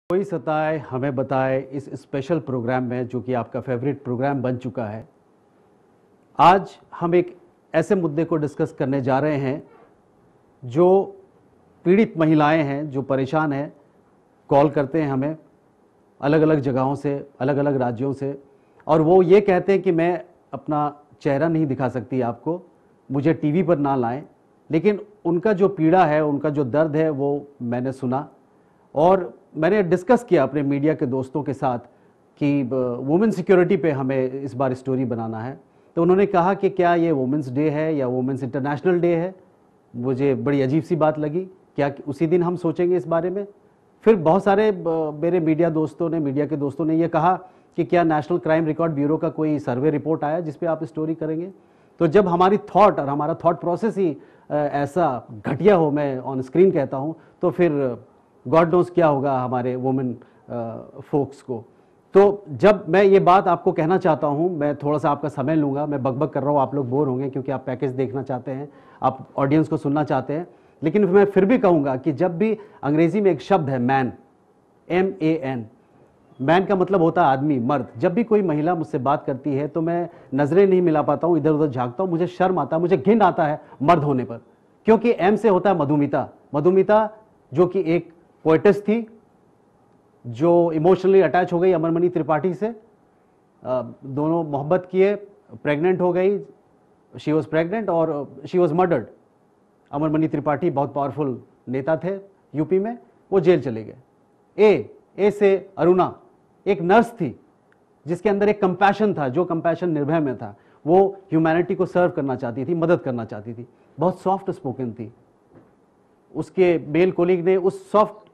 कोई सताए हमें बताए इस स्पेशल प्रोग्राम में, जो कि आपका फेवरेट प्रोग्राम बन चुका है। आज हम एक ऐसे मुद्दे को डिस्कस करने जा रहे हैं जो पीड़ित महिलाएं हैं, जो परेशान हैं, कॉल करते हैं हमें अलग अलग जगहों से, अलग अलग राज्यों से, और वो ये कहते हैं कि मैं अपना चेहरा नहीं दिखा सकती आपको, मुझे टीवी पर ना लाएं। लेकिन उनका जो पीड़ा है, उनका जो दर्द है, वो मैंने सुना और मैंने डिस्कस किया अपने मीडिया के दोस्तों के साथ कि वुमेन सिक्योरिटी पे हमें इस बार स्टोरी बनाना है। तो उन्होंने कहा कि क्या ये वुमेंस डे है या वुमेंस इंटरनेशनल डे है। मुझे बड़ी अजीब सी बात लगी, क्या उसी दिन हम सोचेंगे इस बारे में। फिर बहुत सारे मेरे मीडिया के दोस्तों ने ये कहा कि क्या नेशनल क्राइम रिकॉर्ड ब्यूरो का कोई सर्वे रिपोर्ट आया जिस पे आप स्टोरी करेंगे। तो जब हमारी थॉट और हमारा थॉट प्रोसेस ही ऐसा घटिया हो, मैं ऑन स्क्रीन कहता हूँ, तो फिर गॉड नोज क्या होगा हमारे वुमेन फोक्स को। तो जब मैं ये बात आपको कहना चाहता हूँ, मैं थोड़ा सा आपका समय लूँगा, मैं बकबक कर रहा हूँ, आप लोग बोर होंगे क्योंकि आप पैकेज देखना चाहते हैं, आप ऑडियंस को सुनना चाहते हैं। लेकिन मैं फिर भी कहूँगा कि जब भी अंग्रेजी में एक शब्द है मैन, MAN, मैन का मतलब होता है आदमी, मर्द। जब भी कोई महिला मुझसे बात करती है तो मैं नज़रें नहीं मिला पाता हूँ, इधर उधर झाँकता हूँ, मुझे शर्म आता है, मुझे घिन आता है मर्द होने पर। क्योंकि M से होता है मधुमिता, जो कि एक पोएटिस थी जो इमोशनली अटैच हो गई अमरमणि त्रिपाठी से। दोनों मोहब्बत किए, प्रेग्नेंट हो गई, शी वॉज प्रेग्नेंट और she was murdered. Amarmani Tripathi बहुत पावरफुल नेता थे यूपी में, वो जेल चले गए। ए से अरुणा एक नर्स थी जिसके अंदर एक कंपैशन था, जो कंपैशन निर्भय में था। वो ह्यूमैनिटी को सर्व करना चाहती थी, मदद करना चाहती थी, बहुत सॉफ्ट स्पोकन थी। उसके मेल कोलीग ने उस सॉफ्ट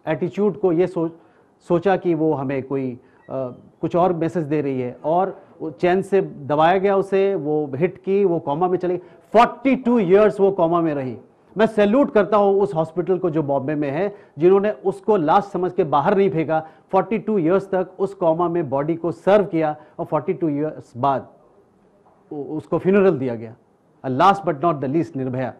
एटीट्यूड को ये सोचा कि वो हमें कोई कुछ और मैसेज दे रही है, और चैन से दबाया गया उसे, वो हिट की, वो कॉमा में चली। 42 इयर्स वो कॉमा में रही। मैं सैल्यूट करता हूं उस हॉस्पिटल को जो बॉम्बे में है, जिन्होंने उसको लास्ट समझ के बाहर नहीं फेंका। 42 इयर्स तक उस कॉमा में बॉडी को सर्व किया और 42 इयर्स बाद उसको फ्यूनरल दिया गया। Last but not the least, Nirbhaya,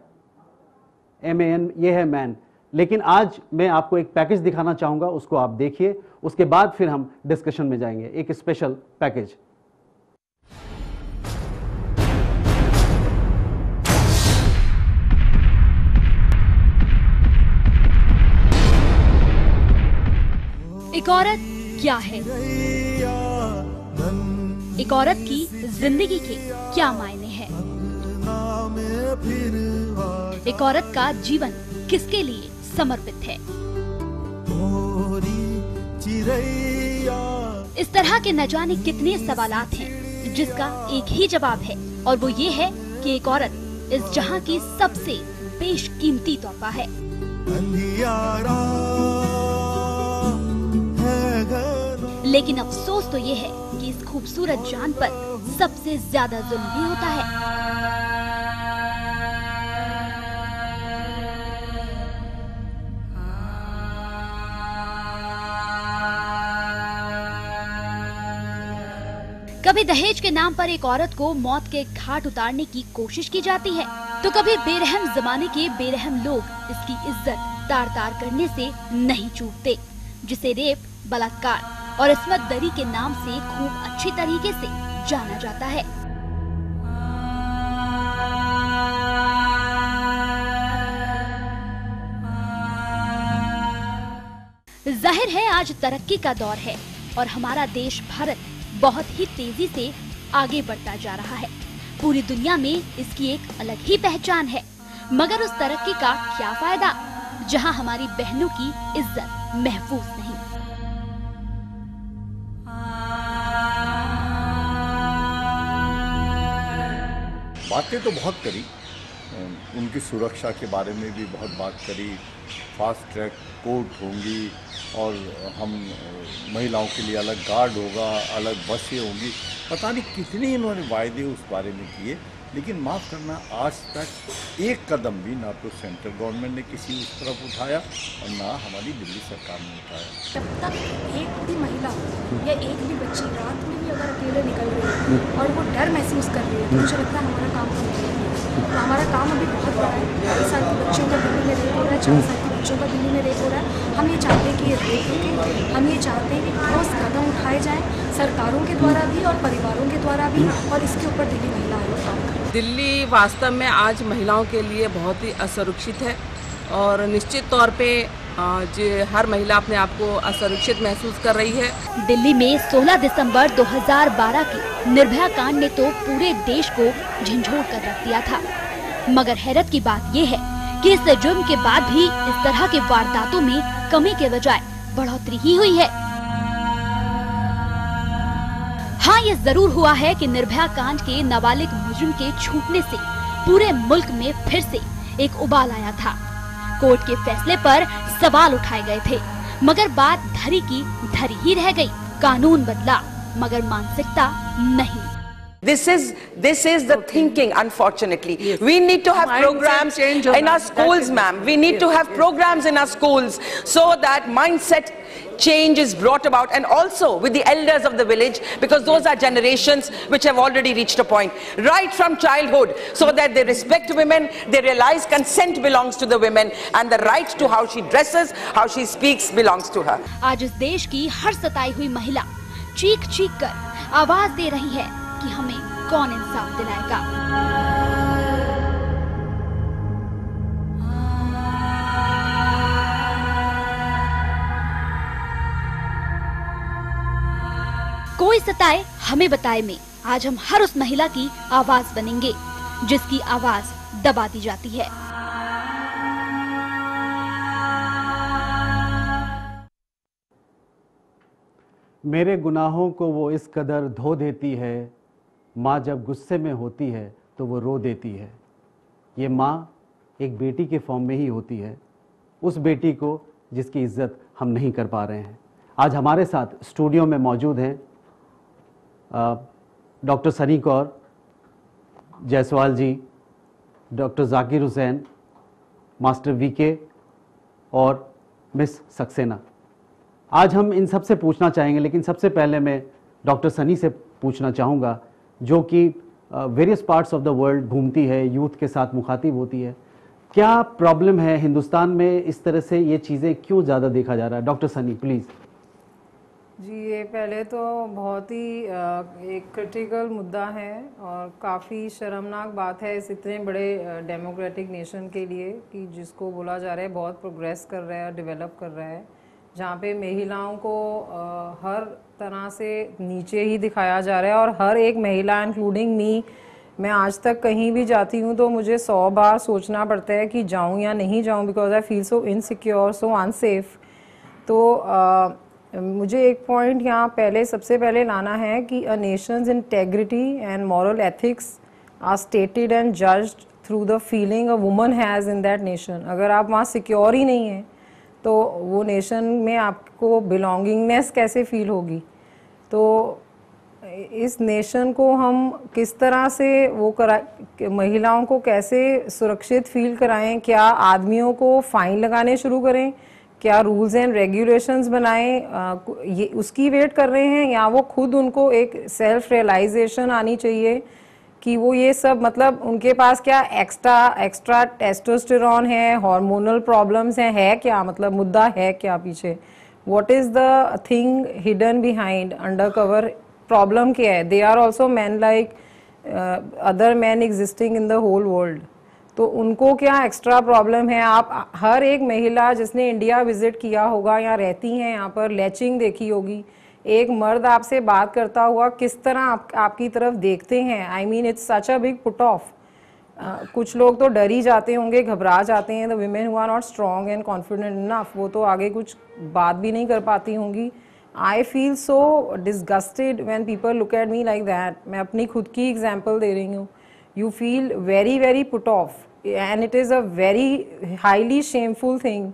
MAN, ये है मैन। लेकिन आज मैं आपको एक पैकेज दिखाना चाहूंगा, उसको आप देखिए, उसके बाद फिर हम डिस्कशन में जाएंगे। एक स्पेशल पैकेज। एक औरत क्या है? एक औरत की जिंदगी के क्या मायने हैं? एक औरत का जीवन किसके लिए समर्पित है? इस तरह के न जाने कितने सवालात हैं जिसका एक ही जवाब है, और वो ये है कि एक औरत इस जहां की सबसे बेशकीमती तोहफा है। लेकिन अफसोस तो ये है कि इस खूबसूरत जान पर सबसे ज्यादा जुल्म भी होता है। कभी दहेज के नाम पर एक औरत को मौत के घाट उतारने की कोशिश की जाती है, तो कभी बेरहम जमाने के बेरहम लोग इसकी इज्जत तार तार करने से नहीं चूकते, जिसे रेप, बलात्कार और इस्मत दरी के नाम से खूब अच्छी तरीके से जाना जाता है। जाहिर है आज तरक्की का दौर है और हमारा देश भारत बहुत ही तेजी से आगे बढ़ता जा रहा है। पूरी दुनिया में इसकी एक अलग ही पहचान है। मगर उस तरक्की का क्या फायदा जहां हमारी बहनों की इज्जत महफूज नहीं। बातें तो बहुत करी, उनकी सुरक्षा के बारे में भी बहुत बात करी। फास्ट ट्रैक कोर्ट होंगी और हम महिलाओं के लिए अलग गार्ड होगा, अलग बसें होंगी, पता नहीं कितने इन्होंने वायदे उस बारे में किए। लेकिन माफ़ करना, आज तक एक कदम भी ना तो सेंट्रल गवर्नमेंट ने किसी उस तरफ उठाया और ना हमारी दिल्ली सरकार ने उठाया। जब तक एक भी महिला या एक भी बच्ची रात में भी अगर अकेले निकल रही है और वो डर महसूस कर रही है, तो मुझे लगता है हमारा काम कम नहीं है। तो हमारा काम अभी बहुत बड़ा है। 2 साल के बच्चों को दिल्ली में रेप हो रहा है, 4 साल की बच्चों का दिल्ली में रेप हो रहा है। हम ये चाहते हैं कि ये रेप रुके, हम ये चाहते हैं कि ठोस कदम उठाए जाएँ सरकारों के द्वारा भी और परिवारों के द्वारा भी, और इसके ऊपर दिल्ली महिला आयोग काम करे। दिल्ली वास्तव में आज महिलाओं के लिए बहुत ही असुरक्षित है और निश्चित तौर पे हर महिला अपने आप को असुरक्षित महसूस कर रही है। दिल्ली में 16 दिसंबर 2012 के निर्भया कांड ने तो पूरे देश को झंझोर कर रख दिया था, मगर हैरत की बात ये है कि इस जुर्म के बाद भी इस तरह के वारदातों में कमी के बजाय बढ़ोतरी ही हुई है। हाँ, ये जरूर हुआ है कि निर्भया कांड के नाबालिग मुजरिम के छूटने से पूरे मुल्क में फिर से एक उबाल आया था। कोर्ट के फैसले पर सवाल उठाए गए थे, मगर बात धरी की धरी ही रह गई। कानून बदला मगर मानसिकता नहीं। This is the thinking, unfortunately. Yes. We need to have programs in our schools, ma'am. We need to have programs in our schools so that mindset change is brought about, and also with the elders of the village, because those are generations which have already reached a point right from childhood, so that they respect women, they realize consent belongs to the women, and the right to how she dresses, how she speaks belongs to her. आज इस देश की हर सताई हुई महिला चीख चीख कर आवाज दे रही है कि हमें कौन इंसाफ दिलाएगा। कोई सताए हमें बताए में आज हम हर उस महिला की आवाज बनेंगे जिसकी आवाज दबा दी जाती है। मेरे गुनाहों को वो इस कदर धो देती है, माँ जब गुस्से में होती है तो वो रो देती है। ये माँ एक बेटी के फॉर्म में ही होती है, उस बेटी को जिसकी इज्जत हम नहीं कर पा रहे हैं। आज हमारे साथ स्टूडियो में मौजूद हैं doctor Sunny Kaur Jaiswal ji, doctor Zakir Hussain, master VK और मिस सक्सेना। आज हम इन सब से पूछना चाहेंगे, लेकिन सबसे पहले मैं डॉक्टर सनी से पूछना चाहूँगा, जो कि various parts of the world घूमती है, यूथ के साथ मुखातिब होती है। क्या प्रॉब्लम है हिंदुस्तान में, इस तरह से ये चीज़ें क्यों ज़्यादा देखा जा रहा है? Doctor Sunny please. जी, ये पहले तो बहुत ही एक क्रिटिकल मुद्दा है और काफ़ी शर्मनाक बात है इस इतने बड़े डेमोक्रेटिक नेशन के लिए कि जिसको बोला जा रहा है बहुत प्रोग्रेस कर रहा है, डेवलप कर रहा है, जहाँ पे महिलाओं को हर तरह से नीचे ही दिखाया जा रहा है। और हर एक महिला इंक्लूडिंग मी, मैं आज तक कहीं भी जाती हूँ तो मुझे 100 बार सोचना पड़ता है कि जाऊँ या नहीं जाऊँ, because I feel so insecure, so unsafe. तो मुझे एक पॉइंट यहाँ पहले सबसे पहले लाना है कि a nation's integrity and moral ethics are stated and judged through the feeling a woman has in that nation. अगर आप वहाँ सिक्योर ही नहीं हैं तो वो नेशन में आपको बिलोंगिंगनेस कैसे फील होगी? तो इस नेशन को हम किस तरह से वो महिलाओं को कैसे सुरक्षित फील कराएं? क्या आदमियों को फाइन लगाने शुरू करें? क्या रूल्स एंड रेगुलेशंस बनाएं? ये उसकी वेट कर रहे हैं, या वो खुद उनको एक सेल्फ रियलाइजेशन आनी चाहिए कि वो ये सब, मतलब उनके पास क्या एक्स्ट्रा टेस्टोस्टेरोन है, हार्मोनल प्रॉब्लम्स हैं, है क्या, मतलब मुद्दा है क्या पीछे? What is the thing hidden behind, under cover problem क्या है? They are also man like other man existing in the whole world. तो उनको क्या एक्स्ट्रा प्रॉब्लम है? आप हर एक महिला जिसने इंडिया विजिट किया होगा या रहती हैं यहाँ पर, लैचिंग देखी होगी। एक मर्द आपसे बात करता हुआ किस तरह आपकी तरफ देखते हैं। I mean it's such a big put off. कुछ लोग तो डर ही जाते होंगे, घबरा जाते हैं। The women who are not strong and confident enough, वो तो आगे कुछ बात भी नहीं कर पाती होंगी। I feel so disgusted when people look at me like that. मैं अपनी खुद की एग्जाम्पल दे रही हूँ। You feel very very put off and it is a very highly shameful thing.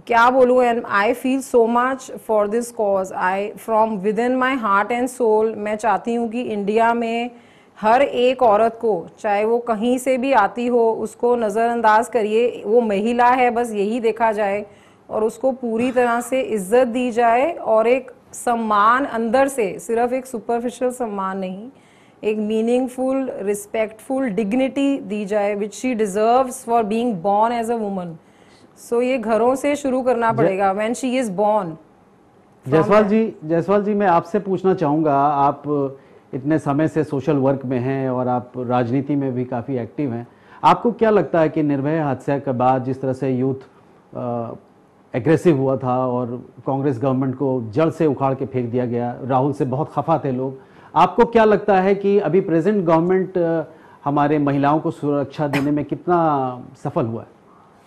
क्या बोलूँ? And I feel so much for this cause. I from within my heart and soul मैं चाहती हूँ कि India में हर एक औरत को, चाहे वो कहीं से भी आती हो, उसको नज़रअंदाज करिए, वो महिला है बस यही देखा जाए और उसको पूरी तरह से इज्जत दी जाए और एक सम्मान अंदर से, सिर्फ एक सुपरफिशियल सम्मान नहीं, एक मीनिंगफुल, रिस्पेक्टफुल डिग्निटी दी जाए which she deserves for being born as a woman. So ये घरों से शुरू करना पड़ेगा, when she is born. Jaiswal ji मैं आपसे पूछना चाहूँगा, आप इतने समय से सोशल वर्क में हैं और आप राजनीति में भी काफ़ी एक्टिव हैं, आपको क्या लगता है कि निर्भया हादसे के बाद जिस तरह से यूथ एग्रेसिव हुआ था और कांग्रेस गवर्नमेंट को जड़ से उखाड़ के फेंक दिया गया, राहुल से बहुत खफा थे लोग, आपको क्या लगता है कि अभी प्रेजेंट गवर्नमेंट हमारे महिलाओं को सुरक्षा देने में कितना सफल हुआ है?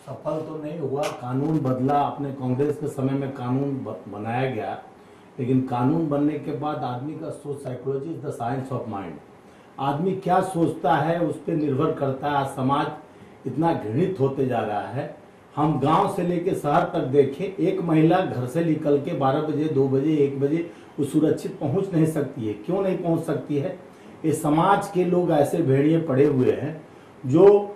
सफल तो नहीं हुआ, कानून बदला, अपने कांग्रेस के समय में कानून बनाया गया, लेकिन कानून बनने के बाद आदमी का सोच, psychology is the science of mind, आदमी क्या सोचता है उस पर निर्भर करता है। आज समाज इतना घृणित होते जा रहा है, हम गांव से लेकर शहर तक देखें, एक महिला घर से निकल के 12 बजे 2 बजे 1 बजे वो सुरक्षित पहुंच नहीं सकती है। क्यों नहीं पहुंच सकती है? ये समाज के लोग ऐसे भेड़िए पड़े हुए हैं जो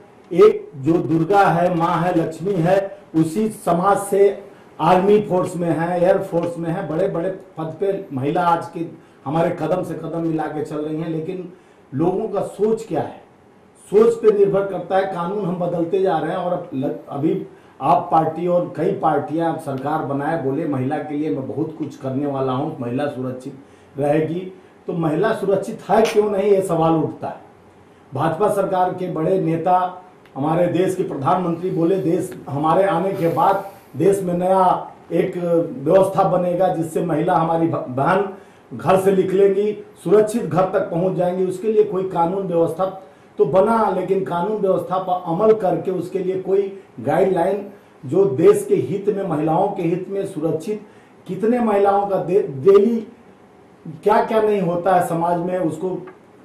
दुर्गा है, माँ है, लक्ष्मी है, उसी समाज से आर्मी फोर्स में है, एयर फोर्स में है, बड़े बड़े पद पे महिला आज के हमारे कदम से कदम मिला के चल रही हैं। लेकिन लोगों का सोच क्या है, सोच पे निर्भर करता है। कानून हम बदलते जा रहे हैं और अभी आप पार्टी और कई पार्टियां सरकार बनाए, बोले महिला के लिए मैं बहुत कुछ करने वाला हूं, महिला सुरक्षित रहेगी, तो महिला सुरक्षित है क्यों नहीं, ये सवाल उठता है। भाजपा सरकार के बड़े नेता, हमारे देश के प्रधानमंत्री बोले देश हमारे आने के बाद देश में नया एक व्यवस्था बनेगा जिससे महिला हमारी बहन घर से निकलेंगी, सुरक्षित घर तक पहुंच जाएंगी। उसके लिए कोई कानून व्यवस्था तो बना, लेकिन कानून व्यवस्था पर अमल करके उसके लिए कोई गाइडलाइन जो देश के हित में, महिलाओं के हित में सुरक्षित, कितने महिलाओं का डेली क्या क्या नहीं होता है समाज में, उसको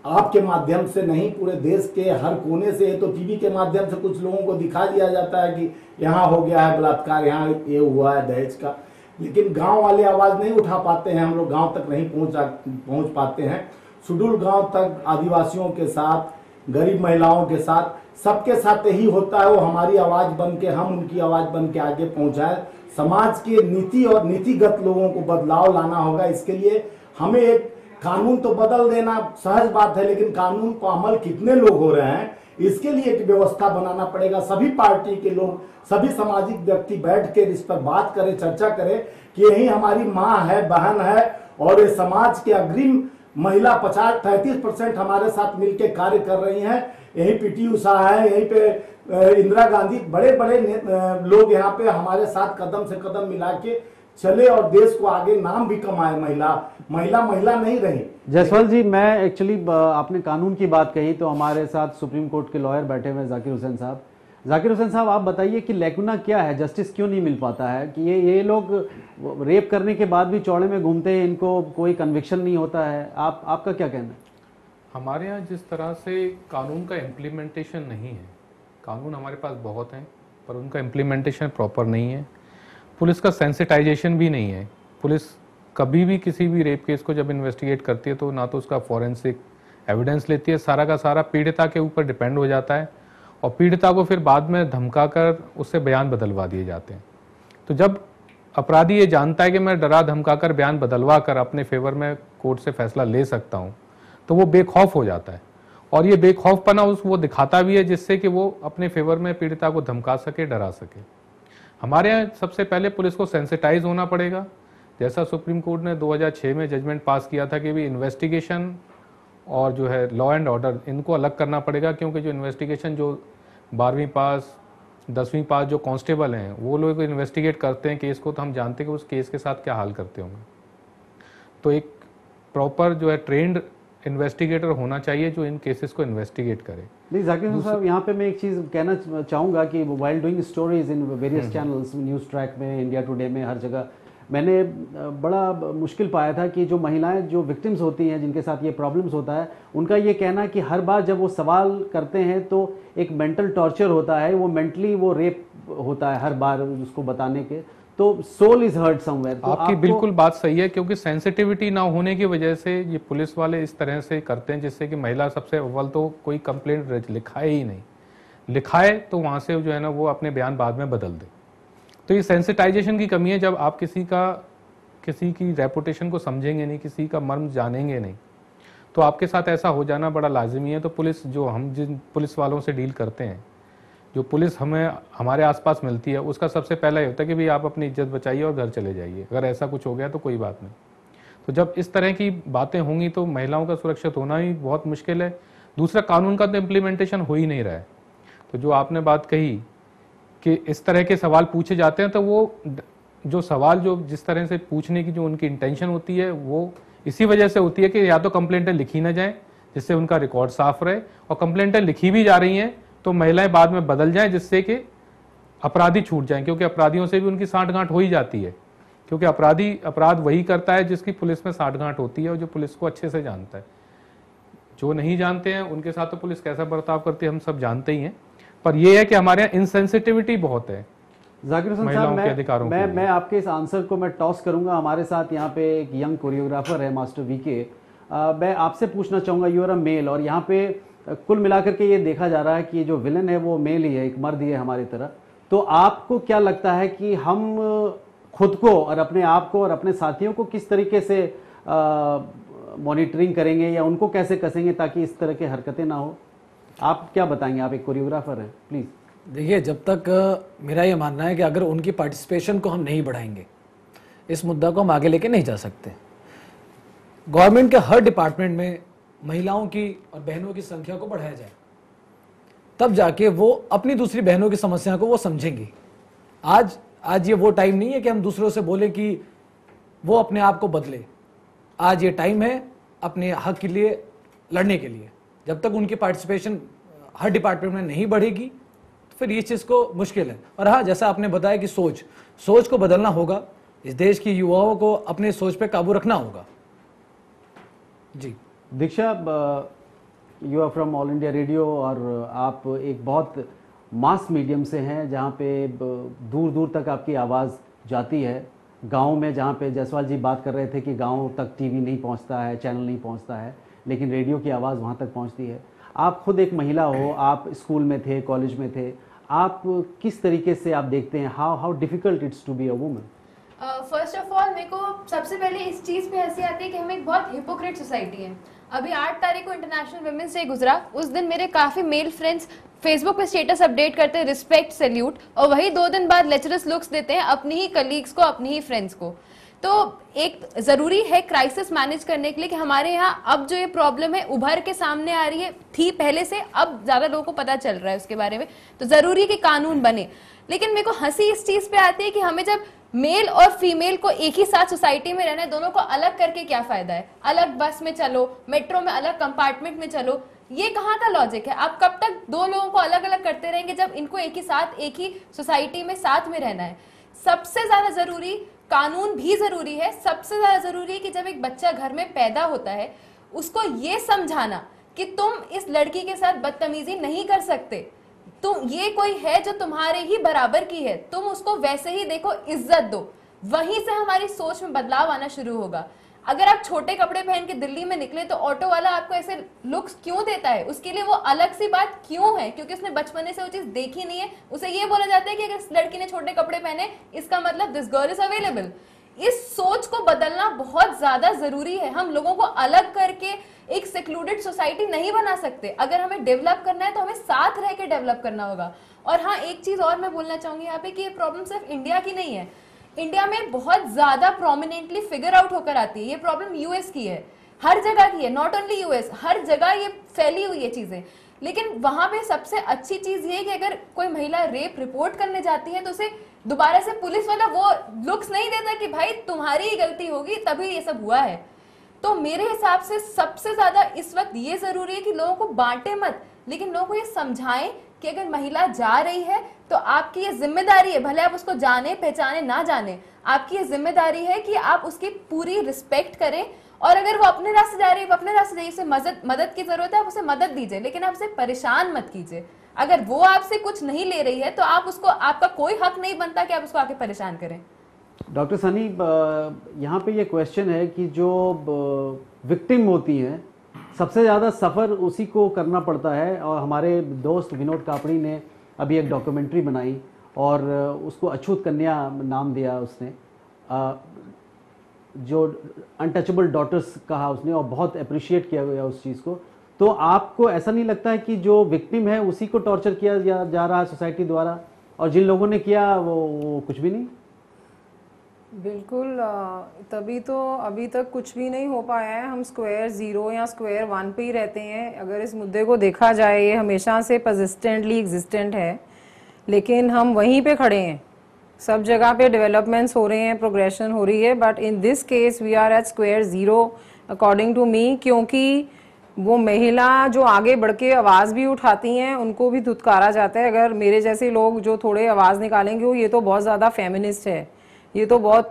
आपके माध्यम से नहीं, पूरे देश के हर कोने से, तो टीवी के माध्यम से कुछ लोगों को दिखा दिया जाता है कि यहाँ हो गया है बलात्कार, यहाँ ये हुआ है दहेज का, लेकिन गांव वाले आवाज नहीं उठा पाते हैं। हम लोग गांव तक नहीं पहुंच पाते हैं। शेड्यूल गांव तक आदिवासियों के साथ, गरीब महिलाओं के साथ, सबके साथ यही होता है। वो हमारी आवाज बन के, हम उनकी आवाज बन के आगे पहुंचाए। समाज के नीति और नीतिगत लोगों को बदलाव लाना होगा। इसके लिए हमें एक कानून तो बदल देना सहज बात है, लेकिन कानून को अमल कितने लोग हो रहे हैं, इसके लिए एक व्यवस्था बनाना पड़ेगा। सभी पार्टी के लोग, सभी सामाजिक व्यक्ति बैठ के इस पर बात करें, चर्चा करें कि यही हमारी माँ है, बहन है, और ये समाज के अग्रिम महिला 35% हमारे साथ मिलकर कार्य कर रही हैं। यही पीटी उषा है, यहीं पे इंदिरा गांधी, बड़े बड़े लोग यहाँ पे हमारे साथ कदम से कदम मिला के चले और देश को आगे नाम भी कमाए। महिला नहीं रही। जायसवाल जी, मैं एक्चुअली आपने कानून की बात कही तो हमारे साथ सुप्रीम कोर्ट के लॉयर बैठे हुए जाकिर हुसैन साहब। जाकिर हुसैन साहब, आप बताइए कि लैकुना क्या है, जस्टिस क्यों नहीं मिल पाता है कि ये लोग रेप करने के बाद भी चौड़े में घूमते हैं, इनको कोई कन्विक्शन नहीं होता है? आपका क्या कहना है? हमारे यहाँ जिस तरह से कानून का इम्प्लीमेंटेशन नहीं है, कानून हमारे पास बहुत हैं पर उनका इम्प्लीमेंटेशन प्रॉपर नहीं है। पुलिस का सेंसिटाइजेशन भी नहीं है। पुलिस कभी भी किसी भी रेप केस को जब इन्वेस्टिगेट करती है तो ना तो उसका फॉरेंसिक एविडेंस लेती है, सारा का सारा पीड़िता के ऊपर डिपेंड हो जाता है और पीड़िता को फिर बाद में धमकाकर उससे बयान बदलवा दिए जाते हैं। तो जब अपराधी ये जानता है कि मैं डरा धमकाकर बयान बदलवा कर अपने फेवर में कोर्ट से फैसला ले सकता हूँ, तो वो बेखौफ हो जाता है और ये बेखौफपना वो दिखाता भी है जिससे कि वो अपने फेवर में पीड़िता को धमका सके, डरा सके। हमारे यहाँ सबसे पहले पुलिस को सेंसिटाइज होना पड़ेगा। जैसा सुप्रीम कोर्ट ने 2006 में जजमेंट पास किया था कि भी इन्वेस्टिगेशन और जो है लॉ एंड ऑर्डर, इनको अलग करना पड़ेगा, क्योंकि जो इन्वेस्टिगेशन जो 12वीं पास 10वीं पास जो कांस्टेबल हैं वो लोग इन्वेस्टिगेट करते हैं केस को, तो हम जानते हैं कि उस केस के साथ क्या हाल करते होंगे। तो एक प्रॉपर जो है ट्रेंड इन्वेस्टिगेटर होना चाहिए जो इन केसेस को इन्वेस्टिगेट करे। नहीं जाकिर साहब, यहाँ पे मैं एक चीज़ कहना चाहूँगा कि while doing stories in various channels, news track में, इंडिया टुडे में, हर जगह मैंने बड़ा मुश्किल पाया था कि जो महिलाएं जो विक्टिम्स होती हैं, जिनके साथ ये प्रॉब्लम्स होता है, उनका ये कहना कि हर बार जब वो सवाल करते हैं तो एक मेंटल टॉर्चर होता है, वो मेंटली वो रेप होता है हर बार उसको बताने के, तो सोल इज हर्ट समवेयर। आपकी बिल्कुल बात सही है, क्योंकि सेंसिटिविटी ना होने की वजह से ये पुलिस वाले इस तरह से करते हैं जिससे कि महिला सबसे अव्वल तो कोई कंप्लेंट लिखाए ही नहीं, लिखाए तो वहाँ से जो है ना वो अपने बयान बाद में बदल दे। तो ये सेंसिटाइजेशन की कमी है। जब आप किसी की रेपुटेशन को समझेंगे नहीं, किसी का मर्म जानेंगे नहीं, तो आपके साथ ऐसा हो जाना बड़ा लाजिमी है। तो पुलिस जो हम जिन पुलिस वालों से डील करते हैं, जो पुलिस हमें हमारे आसपास मिलती है उसका सबसे पहला ये होता है कि भाई आप अपनी इज्जत बचाइए और घर चले जाइए, अगर ऐसा कुछ हो गया तो कोई बात नहीं। तो जब इस तरह की बातें होंगी तो महिलाओं का सुरक्षित होना ही बहुत मुश्किल है। दूसरा, कानून का तो इम्प्लीमेंटेशन हो ही नहीं रहा है। तो जो आपने बात कही कि इस तरह के सवाल पूछे जाते हैं, तो वो जो सवाल जो जिस तरह से पूछने की जो उनकी इंटेंशन होती है वो इसी वजह से होती है कि या तो कंप्लेंटें लिखी ना जाएं जिससे उनका रिकॉर्ड साफ रहे, और कंप्लेंटें लिखी भी जा रही हैं तो महिलाएं बाद में बदल जाएं जिससे कि अपराधी छूट जाएं, क्योंकि अपराधियों से भी उनकी साठगांठ हो ही जाती है, क्योंकि अपराध वही करता है जिसकी पुलिस में साठगांठ होती है और जो पुलिस को अच्छे से जानता है। जो नहीं जानते हैं उनके साथ तो पुलिस कैसा बर्ताव करती है हम सब जानते ही हैं, पर यह है कि हमारे यहाँ इनसेंसिटिविटी बहुत है जाकिर हुसैन साहब। मैं आपके इस आंसर को मैं टॉस करूंगा। हमारे साथ यहाँ पे एक यंग कोरियोग्राफर है मास्टर वीके। मैं आपसे पूछना चाहूँगा, यू आर अ मेल, और यहाँ पे कुल मिलाकर के ये देखा जा रहा है कि जो विलन है वो मेल ही है, एक मर्द ही है हमारी तरह। तो आपको क्या लगता है कि हम खुद को और अपने आप को और अपने साथियों को किस तरीके से मॉनिटरिंग करेंगे या उनको कैसे कसेंगे ताकि इस तरह की हरकतें ना हो? आप क्या बताएंगे? आप एक कोरियोग्राफर हैं, प्लीज़। देखिए, जब तक मेरा ये मानना है कि अगर उनकी पार्टिसिपेशन को हम नहीं बढ़ाएंगे, इस मुद्दा को हम आगे लेके नहीं जा सकते। गवर्नमेंट के हर डिपार्टमेंट में महिलाओं की और बहनों की संख्या को बढ़ाया जाए, तब जाके वो अपनी दूसरी बहनों की समस्या को वो समझेंगी। आज ये वो टाइम नहीं है कि हम दूसरों से बोले कि वो अपने आप को बदले। आज ये टाइम है अपने हक के लिए लड़ने के लिए। जब तक उनकी पार्टिसिपेशन हर डिपार्टमेंट में नहीं बढ़ेगी तो फिर इस चीज़ को मुश्किल है। और हाँ, जैसा आपने बताया कि सोच को बदलना होगा। इस देश की युवाओं को अपने सोच पे काबू रखना होगा। Ji Diksha, you are from All India Radio और आप एक बहुत मास मीडियम से हैं जहाँ पे दूर दूर तक आपकी आवाज़ जाती है। गाँव में, जहाँ पे जायसवाल जी बात कर रहे थे कि गाँव तक टीवी नहीं पहुँचता है, चैनल नहीं पहुँचता है, लेकिन रेडियो की आवाज़ वहाँ तक पहुँचती है। आप खुद एक महिला हो, आप स्कूल में थे, कॉलेज में थे, आप किस तरीके से आप देखते हैं how difficult it's to be a woman? First of all मेरे को सबसे पहले इस चीज़ पे हंसी आती है कि हम एक बहुत हिपोक्रेट सोसाइटी है। अभी 8 तारीख को इंटरनेशनल वुमेन्स डे गुजरा। उस दिन मेरे काफ़ी मेल फ्रेंड्स फेसबुक पे स्टेटस अपडेट करते हैं रिस्पेक्ट सैल्यूट, और वही 2 दिन बाद लेक्चरस लुक्स देते हैं अपनी ही कलीग्स को, अपनी ही फ्रेंड्स को। तो एक ज़रूरी है क्राइसिस मैनेज करने के लिए कि हमारे यहाँ अब जो ये प्रॉब्लम है उभर के सामने आ रही है, थी पहले से, अब ज़्यादा लोगों को पता चल रहा है उसके बारे में, तो ज़रूरी है कि कानून बने। लेकिन मेरे को हंसी इस चीज़ पे आती है कि हमें जब मेल और फीमेल को एक ही साथ सोसाइटी में रहना है, दोनों को अलग करके क्या फ़ायदा है? अलग बस में चलो, मेट्रो में अलग कंपार्टमेंट में चलो, ये कहाँ का लॉजिक है? आप कब तक 2 लोगों को अलग अलग करते रहेंगे जब इनको एक ही साथ, एक ही सोसाइटी में साथ में रहना है? सबसे ज़्यादा ज़रूरी कानून भी ज़रूरी है। सबसे ज़्यादा ज़रूरी है कि जब एक बच्चा घर में पैदा होता है उसको ये समझाना कि तुम इस लड़की के साथ बदतमीजी नहीं कर सकते, तुम, ये कोई है जो तुम्हारे ही बराबर की है, तुम उसको वैसे ही देखो, इज्जत दो। वहीं से हमारी सोच में बदलाव आना शुरू होगा। अगर आप छोटे कपड़े पहन के दिल्ली में निकले तो ऑटो वाला आपको ऐसे लुक्स क्यों देता है? उसके लिए वो अलग सी बात क्यों है? क्योंकि उसने बचपन से वो चीज देखी नहीं है। उसे ये बोला जाता है कि अगर इस लड़की ने छोटे कपड़े पहने इसका मतलब दिस गर्ल इज अवेलेबल। इस सोच को बदलना बहुत ज्यादा जरूरी है। हम लोगों को अलग करके एक सेक्लूडेड सोसाइटी नहीं बना सकते। अगर हमें डेवलप करना है तो हमें साथ रह के डेवलप करना होगा। और हाँ, एक चीज और मैं बोलना चाहूंगी यहाँ पे कि ये प्रॉब्लम सिर्फ इंडिया की नहीं है, इंडिया में बहुत ज्यादा प्रोमिनेंटली फिगर आउट होकर आती है। ये प्रॉब्लम यूएस की है, हर जगह की है, नॉट ओनली यूएस, हर जगह ये फैली हुई है चीजें। लेकिन वहां पे सबसे अच्छी चीज ये है कि अगर कोई महिला रेप रिपोर्ट करने जाती है तो उसे दोबारा से पुलिस वाला वो लुक्स नहीं देता कि भाई तुम्हारी ही गलती होगी तभी ये सब हुआ है। तो मेरे हिसाब से सबसे ज्यादा इस वक्त ये जरूरी है कि लोगों को बांटे मत, लेकिन लोगों को ये समझाएं कि अगर महिला जा रही है तो आपकी ये जिम्मेदारी है, भले आप उसको जाने पहचाने ना जाने, आपकी ये जिम्मेदारी है कि आप उसकी पूरी रिस्पेक्ट करें। और अगर वो अपने रास्ते जा रही है, वो अपने रास्ते जाइए, उसे मदद की जरूरत है, आप उसे मदद दीजिए, लेकिन आप उसे परेशान मत कीजिए। अगर वो आपसे कुछ नहीं ले रही है तो आप उसको, आपका कोई हक नहीं बनता कि आप उसको आके परेशान करें। डॉक्टर सनी, यहाँ पे ये क्वेश्चन है कि जो विक्टिम होती हैं सबसे ज़्यादा सफ़र उसी को करना पड़ता है। और हमारे दोस्त विनोद कापड़ी ने अभी एक डॉक्यूमेंट्री बनाई और उसको अछूत कन्या नाम दिया उसने, जो अनटचेबल डॉटर्स कहा उसने, और बहुत अप्रिशिएट किया गया उस चीज़ को। तो आपको ऐसा नहीं लगता है कि जो विक्टिम है उसी को टॉर्चर किया जा रहा है सोसाइटी द्वारा, और जिन लोगों ने किया वो कुछ भी नहीं? बिल्कुल, तभी तो अभी तक कुछ भी नहीं हो पाया है। हम स्क्वायर 0 या स्क्वायर 1 पे ही रहते हैं। अगर इस मुद्दे को देखा जाए, ये हमेशा से परसिस्टेंटली एग्जिस्टेंट है, लेकिन हम वहीं पे खड़े हैं। सब जगह पे डेवलपमेंट्स हो रहे हैं, प्रोग्रेशन हो रही है, but in this case we are at square 0 according to me, क्योंकि वो महिला जो आगे बढ़ के आवाज़ भी उठाती हैं उनको भी धुतकारा जाता है। अगर मेरे जैसे लोग जो थोड़े आवाज़ निकालेंगे, वो ये तो बहुत ज़्यादा फेमिनिस्ट है, ये तो बहुत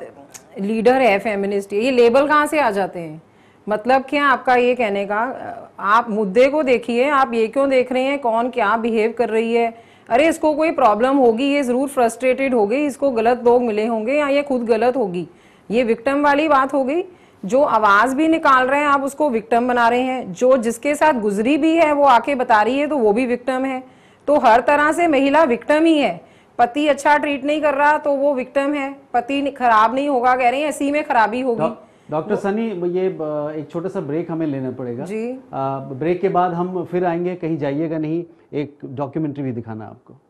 लीडर है फेमिनिस्ट, ये लेबल कहाँ से आ जाते हैं? मतलब क्या आपका ये कहने का? आप मुद्दे को देखिए, आप ये क्यों देख रहे हैं कौन क्या बिहेव कर रही है? अरे इसको कोई प्रॉब्लम होगी, ये ज़रूर फ्रस्ट्रेटेड हो गई, इसको गलत लोग मिले होंगे या ये खुद गलत होगी। ये विक्टिम वाली बात हो गई। जो आवाज़ भी निकाल रहे हैं आप उसको विक्टिम बना रहे हैं, जो जिसके साथ गुजरी भी है वो आके बता रही है तो वो भी विक्टिम है। तो हर तरह से महिला विक्टिम ही है। पति अच्छा ट्रीट नहीं कर रहा तो वो विक्टिम है, पति खराब नहीं होगा कह रहे हैं, इसी में खराबी होगी। डॉक्टर सनी, ये एक छोटा सा ब्रेक हमें लेना पड़ेगा जी। ब्रेक के बाद हम फिर आएंगे, कहीं जाइएगा नहीं, एक डॉक्यूमेंट्री भी दिखाना आपको।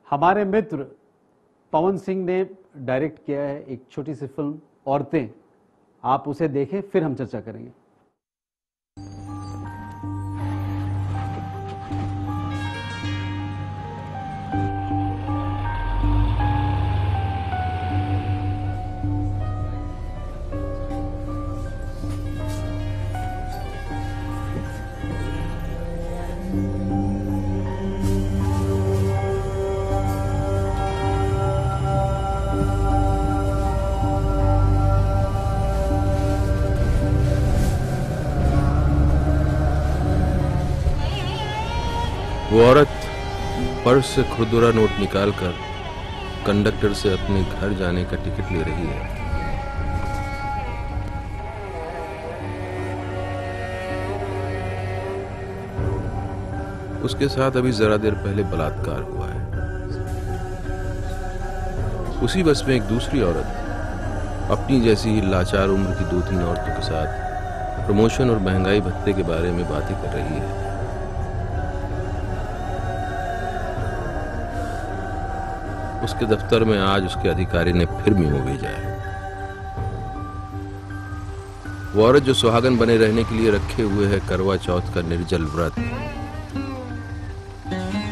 हमारे मित्र पवन सिंह ने डायरेक्ट किया है एक छोटी सी फिल्म औरतें, आप उसे देखें फिर हम चर्चा करेंगे। वो औरत पर्स से खुरदुरा नोट निकालकर कंडक्टर से अपने घर जाने का टिकट ले रही है। उसके साथ अभी जरा देर पहले बलात्कार हुआ है। उसी बस में एक दूसरी औरत अपनी जैसी ही लाचार उम्र की 2-3 औरतों के साथ प्रमोशन और महंगाई भत्ते के बारे में बातें कर रही है। उसके दफ्तर में आज उसके अधिकारी ने फिर मीमो भेजा है। वो औरत जो सुहागन बने रहने के लिए रखे हुए है करवा चौथ का निर्जल व्रत,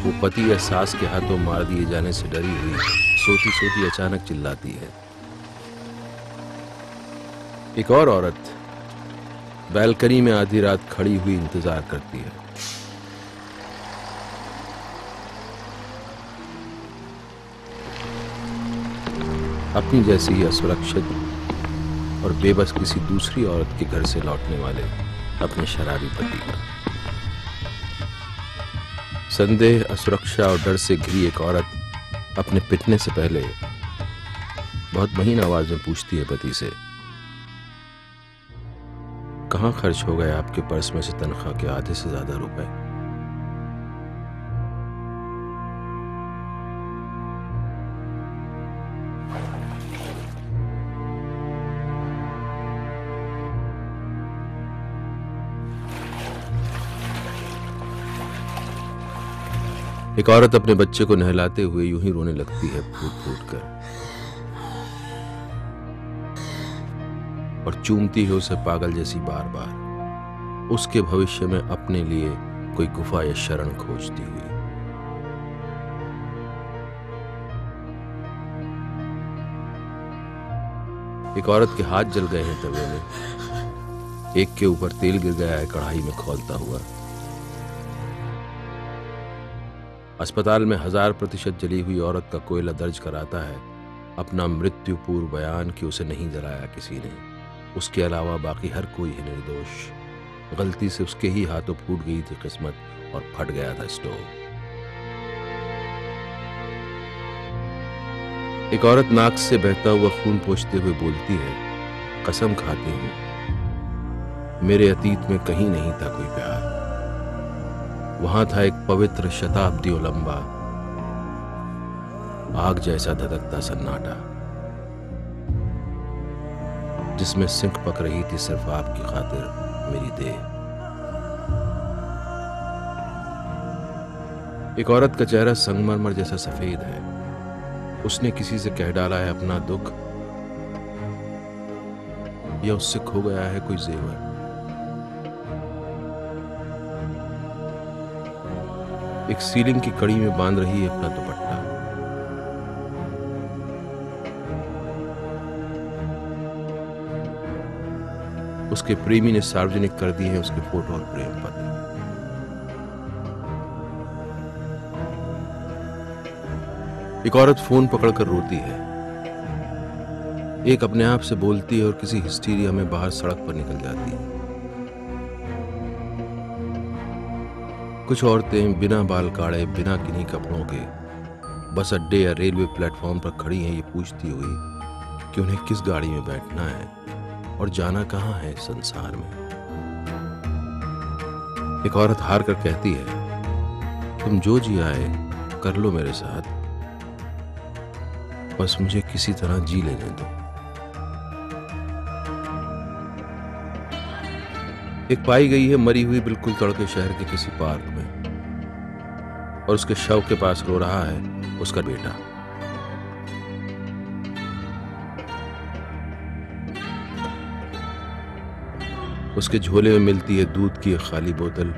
वो पति या सास के हाथों मार दिए जाने से डरी हुई सोती सोती अचानक चिल्लाती है। एक और औरत बैल्कनी में आधी रात खड़ी हुई इंतजार करती है। अपनी जैसी ही असुरक्षित और बेबस किसी दूसरी औरत के घर से लौटने वाले अपने शराबी पति का। संदेह, असुरक्षा और डर से घिरी एक औरत अपने पिटने से पहले बहुत महीन आवाज में पूछती है पति से, कहां खर्च हो गए आपके पर्स में से तनख्वाह के आधे से ज्यादा रुपए? एक औरत अपने बच्चे को नहलाते हुए यूं ही रोने लगती है फूट फूट कर, और चूमती है उसे पागल जैसी बार बार, उसके भविष्य में अपने लिए कोई गुफा या शरण खोजती हुई। एक औरत के हाथ जल गए हैं तवे में, एक के ऊपर तेल गिर गया है कढ़ाई में खौलता हुआ। अस्पताल में 1000% जली हुई औरत का कोयला दर्ज कराता है अपना मृत्यु पूर्व बयान कि उसे नहीं जलाया किसी ने, उसके अलावा बाकी हर कोई है निर्दोष। गलती से उसके ही हाथों फूट गई थी किस्मत और फट गया था स्टोव। एक औरत नाक से बहता हुआ खून पोंछते हुए बोलती है, कसम खाती हूं मेरे अतीत में कहीं नहीं था कोई प्यार। वहां था एक पवित्र शताब्दियों लंबा आग जैसा धधकता सन्नाटा, जिसमें सिंक पक रही थी सिर्फ आपकी खातिर मेरी देह। एक औरत का चेहरा संगमरमर जैसा सफेद है, उसने किसी से कह डाला है अपना दुख, या उससे खो गया है कोई जेवर। एक सीलिंग की कड़ी में बांध रही है अपना दुपट्टा। उसके प्रेमी ने सार्वजनिक कर दिए हैं उसके फोटो और प्रेम पत्र। एक औरत फोन पकड़कर रोती है, एक अपने आप से बोलती है और किसी हिस्टीरिया में बाहर सड़क पर निकल जाती है। कुछ औरतें बिना बाल काढ़े, बिना किन्हीं कपड़ों के बस अड्डे या रेलवे प्लेटफॉर्म पर खड़ी हैं, ये पूछती हुई कि उन्हें किस गाड़ी में बैठना है और जाना कहां है इस संसार में। एक औरत हार कर कहती है, तुम जो जी आए कर लो मेरे साथ, बस मुझे किसी तरह जी लेने दो। एक पाई गई है मरी हुई बिल्कुल तड़के शहर के किसी पार्क में, और उसके शव के पास रो रहा है उसका बेटा। उसके झोले में मिलती है दूध की एक खाली बोतल,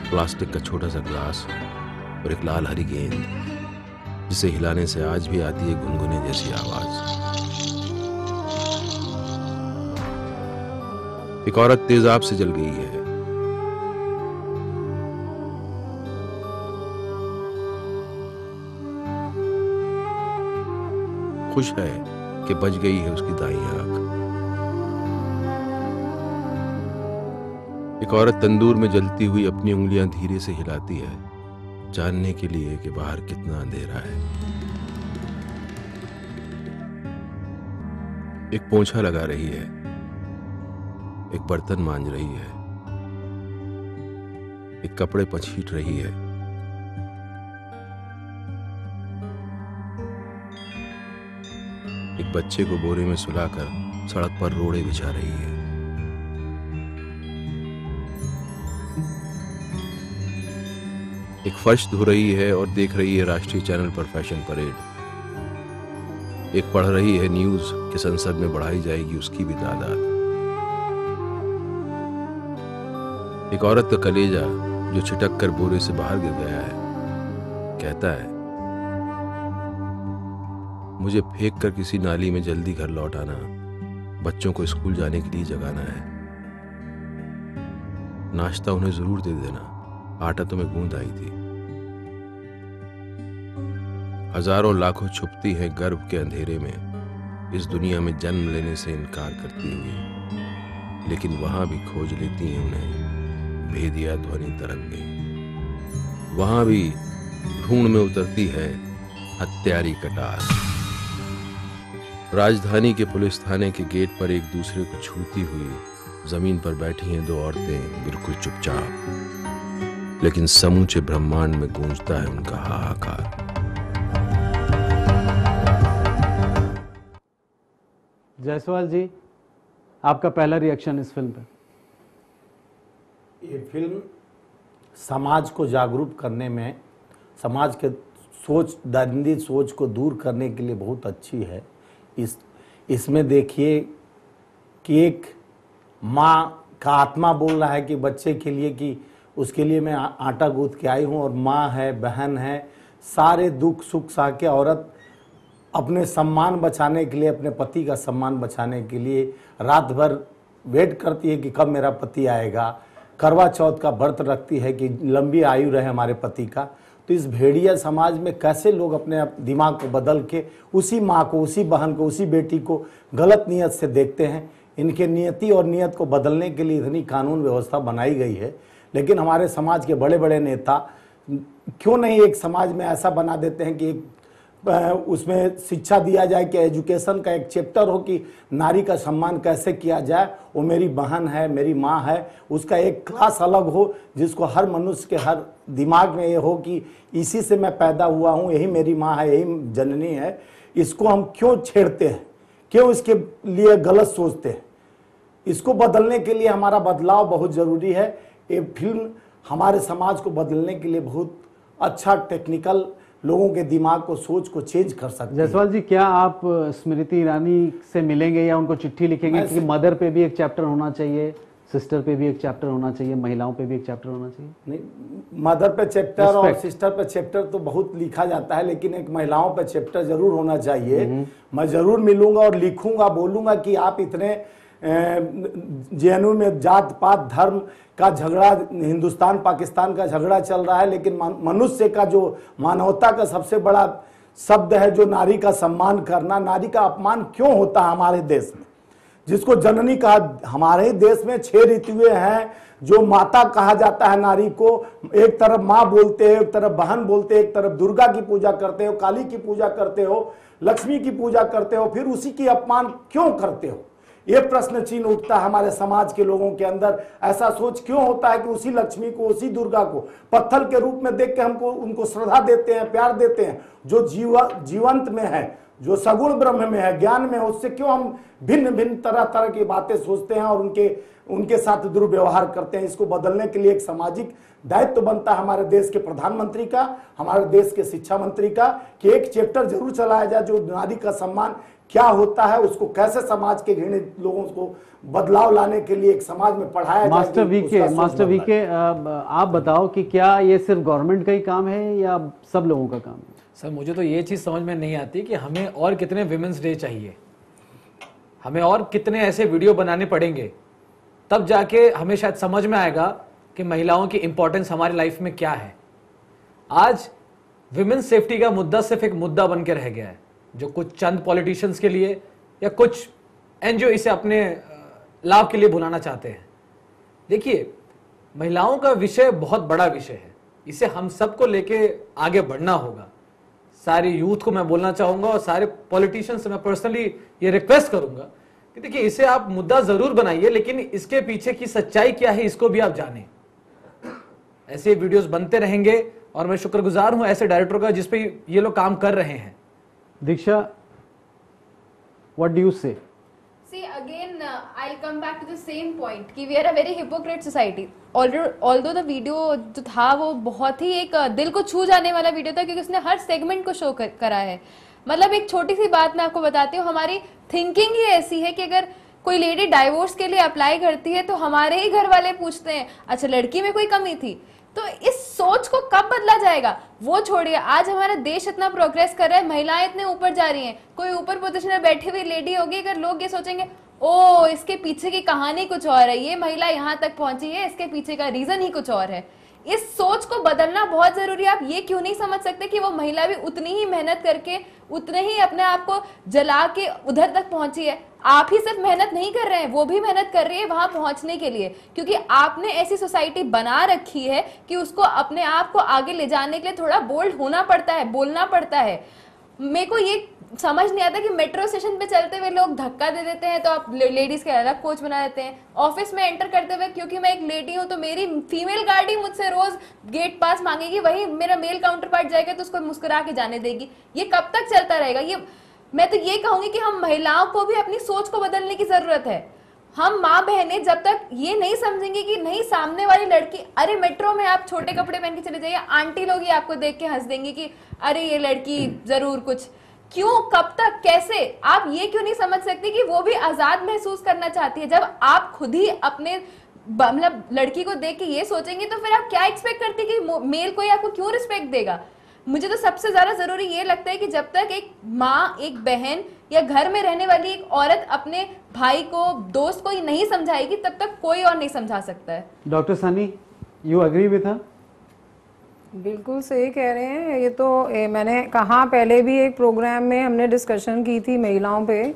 प्लास्टिक का छोटा सा ग्लास और एक लाल हरी गेंद, जिसे हिलाने से आज भी आती है गुनगुने जैसी आवाज। एक औरत तेजाब से जल गई है। खुश है कि बच गई है उसकी दाईं आंख। एक औरत तंदूर में जलती हुई अपनी उंगलियां धीरे से हिलाती है जानने के लिए कि बाहर कितना अंधेरा है। एक पोंछा लगा रही है, एक बर्तन मांज रही है, एक कपड़े पछीट रही है, एक बच्चे को बोरे में सुलाकर सड़क पर रोड़े बिछा रही है। एक फर्श धो रही है और देख रही है राष्ट्रीय चैनल पर फैशन परेड। एक पढ़ रही है न्यूज कि संसद में बढ़ाई जाएगी उसकी भी तादाद। एक औरत का कलेजा जो छिटक कर बोरे से बाहर गिर गया है कहता है, मुझे फेंक कर किसी नाली में जल्दी घर लौट आना, बच्चों को स्कूल जाने के लिए जगाना है। नाश्ता उन्हें जरूर दे देना, आटा तो मैं गूंद आई थी। हजारों लाखों छुपती हैं गर्भ के अंधेरे में, इस दुनिया में जन्म लेने से इनकार करती हुई, लेकिन वहां भी खोज लेती हैं उन्हें भेदिया ध्वनि तरंगे। वहां भी ढूंढ में उतरती है हत्यारी कटार। राजधानी के पुलिस थाने के गेट पर एक दूसरे को छूती हुई जमीन पर बैठी हैं दो औरतें बिल्कुल चुपचाप, लेकिन समूचे ब्रह्मांड में गूंजता है उनका हाहाकार। जायसवाल जी, आपका पहला रिएक्शन इस फिल्म पर? ये फिल्म समाज को जागरूक करने में, समाज के दरिंदी सोच को दूर करने के लिए बहुत अच्छी है। इसमें देखिए कि एक माँ का आत्मा बोल रहा है कि बच्चे के लिए कि उसके लिए मैं आटा गूंथ के आई हूँ, और माँ है, बहन है, सारे दुख सुख सह के औरत अपने सम्मान बचाने के लिए, अपने पति का सम्मान बचाने के लिए रात भर वेट करती है कि कब मेरा पति आएगा। करवा चौथ का व्रत रखती है कि लंबी आयु रहे हमारे पति का। तो इस भेड़िया समाज में कैसे लोग अपने दिमाग को बदल के उसी माँ को, उसी बहन को, उसी बेटी को गलत नीयत से देखते हैं। इनके नियति और नियत को बदलने के लिए इतनी कानून व्यवस्था बनाई गई है, लेकिन हमारे समाज के बड़े बड़े नेता क्यों नहीं एक समाज में ऐसा बना देते हैं कि एक उसमें शिक्षा दिया जाए कि एजुकेशन का एक चैप्टर हो कि नारी का सम्मान कैसे किया जाए। वो मेरी बहन है, मेरी माँ है, उसका एक क्लास अलग हो जिसको हर मनुष्य के हर दिमाग में ये हो कि इसी से मैं पैदा हुआ हूँ, यही मेरी माँ है, यही जननी है। इसको हम क्यों छेड़ते हैं, क्यों इसके लिए गलत सोचते हैं? इसको बदलने के लिए हमारा बदलाव बहुत ज़रूरी है। ये फिल्म हमारे समाज को बदलने के लिए बहुत अच्छा टेक्निकल लोगों के दिमाग को, सोच को चेंज कर सकते हैं। जायसवाल जी, क्या आप स्मृति ईरानी से मिलेंगे या उनको चिट्ठी लिखेंगे कि मदर पे भी एक चैप्टर होना चाहिए, सिस्टर पे भी एक चैप्टर होना चाहिए, महिलाओं पे भी एक चैप्टर होना चाहिए? नहीं, मदर पे चैप्टर और सिस्टर पे चैप्टर तो बहुत लिखा जाता है, लेकिन एक महिलाओं पे चैप्टर जरूर होना चाहिए। मैं जरूर मिलूंगा और लिखूंगा, बोलूंगा कि आप इतने जेएनयू में जात पात धर्म का झगड़ा, हिंदुस्तान पाकिस्तान का झगड़ा चल रहा है, लेकिन मनुष्य का जो मानवता का सबसे बड़ा शब्द है जो नारी का सम्मान करना, नारी का अपमान क्यों होता है हमारे देश में, जिसको जननी कहा। हमारे देश में 6 ऋतुएं हैं जो माता कहा जाता है नारी को। एक तरफ माँ बोलते हैं, एक तरफ बहन बोलते हैं, एक तरफ दुर्गा की पूजा करते हो, काली की पूजा करते हो, लक्ष्मी की पूजा करते हो, फिर उसी की अपमान क्यों करते हो? ये प्रश्न चिन्ह उठता है हमारे समाज के लोगों के अंदर। ऐसा सोच क्यों होता है कि उसी लक्ष्मी को, उसी दुर्गा को पत्थर के रूप में देख के हमको उनको श्रद्धा देते हैं, प्यार देते हैं। जो जीवंत में है, जो सगुण ब्रह्म में है, ज्ञान में है, उससे क्यों हम भिन्न भिन्न तरह तरह की बातें सोचते हैं और उनके साथ दुर्व्यवहार करते हैं? इसको बदलने के लिए एक सामाजिक दायित्व बनता है हमारे देश के प्रधानमंत्री का, हमारे देश के शिक्षा मंत्री का, कि एक चैप्टर जरूर चलाया जाए जो नारी का सम्मान क्या होता है, उसको कैसे समाज के घृणित लोगों को बदलाव लाने के लिए एक समाज में पढ़ाया जाए। मास्टर वीके, आप बताओ कि क्या ये सिर्फ गवर्नमेंट का ही काम है या सब लोगों का काम है? सर, मुझे तो ये चीज़ समझ में नहीं आती कि हमें और कितने विमेंस डे चाहिए, हमें और कितने ऐसे वीडियो बनाने पड़ेंगे, तब जाके हमें शायद समझ में आएगा कि महिलाओं की इंपॉर्टेंस हमारी लाइफ में क्या है। आज विमेंस सेफ्टी का मुद्दा सिर्फ एक मुद्दा बन के रह गया है, जो कुछ चंद पॉलिटिशियंस के लिए या कुछ एनजीओ इसे अपने लाभ के लिए बुलाना चाहते हैं। देखिए, महिलाओं का विषय बहुत बड़ा विषय है इसे हम सबको लेके आगे बढ़ना होगा। सारे यूथ को मैं बोलना चाहूंगा और सारे पॉलिटिशियंस से मैं पर्सनली ये रिक्वेस्ट करूंगा कि देखिए इसे आप मुद्दा जरूर बनाइए, लेकिन इसके पीछे की सच्चाई क्या है इसको भी आप जानें। ऐसे वीडियोस बनते रहेंगे और मैं शुक्रगुजार हूं ऐसे डायरेक्टर का जिस पे ये लोग काम कर रहे हैं। दीक्षा, व्हाट डू यू से? See again, I'll come back to the same point कि we are a very hypocrite society. Although the video जो था वो बहुत ही एक दिल को छू जाने वाला वीडियो था, क्योंकि उसने हर सेगमेंट को शो करा है। मतलब एक छोटी सी बात मैं आपको बताती हूँ, हमारी थिंकिंग ही ऐसी है कि अगर कोई लेडी डाइवोर्स के लिए अप्लाई करती है तो हमारे ही घर वाले पूछते हैं अच्छा लड़की में कोई कमी थी। तो इस सोच को कब बदला जाएगा वो छोड़िए। आज हमारा देश इतना प्रोग्रेस कर रहा है, महिलाएं इतने ऊपर जा रही हैं, कोई ऊपर पोजीशन में बैठी हुई लेडी होगी, अगर लोग ये सोचेंगे ओ इसके पीछे की कहानी कुछ और है, ये महिला यहाँ तक पहुंची है, इसके पीछे का रीजन ही कुछ और है। इस सोच को बदलना बहुत जरूरी है। आप ये क्यों नहीं समझ सकते कि वो महिला भी उतनी ही मेहनत करके, उतने ही अपने आप को जला के उधर तक पहुंची है। आप ही सिर्फ मेहनत नहीं कर रहे हैं, वो भी मेहनत कर रही है वहां पहुंचने के लिए, क्योंकि आपने ऐसी सोसाइटी बना रखी है कि उसको अपने आप को आगे ले जाने के लिए थोड़ा बोल्ड होना पड़ता है, बोलना पड़ता है। मेरे को ये समझ नहीं आता कि मेट्रो स्टेशन पे चलते हुए लोग धक्का दे देते हैं तो आप लेडीज के अलग कोच बना देते हैं। ऑफिस में एंटर करते हुए क्योंकि मैं एक लेडी हूं तो मेरी फीमेल गार्ड ही मुझसे रोज गेट पास मांगेगी, वही मेरा मेल काउंटर पार्ट जाएगा तो उसको मुस्कुरा के जाने देगी। ये कब तक चलता रहेगा? ये मैं तो ये कहूंगी कि हम महिलाओं को भी अपनी सोच को बदलने की जरूरत है। हम माँ बहनें जब तक ये नहीं समझेंगे कि नहीं सामने वाली लड़की, अरे मेट्रो में आप छोटे कपड़े पहन के चले जाइए, आंटी लोग ही आपको देख के हंस देंगे कि अरे ये लड़की जरूर कुछ, क्यों, कब तक, कैसे? आप ये क्यों नहीं समझ सकते कि वो भी आजाद महसूस करना चाहती है? जब आप खुद ही अपने मतलब लड़की को देख के ये सोचेंगे तो फिर आप क्या एक्सपेक्ट करते हैं कि मेल कोई आपको क्यों रिस्पेक्ट देगा? मुझे तो सबसे ज्यादा जरूरी ये लगता है कि जब तक एक माँ, एक बहन या घर में रहने वाली एक औरत अपने भाई को, दोस्त को ही नहीं समझाएगी तब तक कोई और नहीं समझा सकता है। Doctor Sunny, you agree with her? बिल्कुल सही कह रहे हैं। ये तो मैंने कहा पहले भी एक प्रोग्राम में हमने डिस्कशन की थी महिलाओं पे,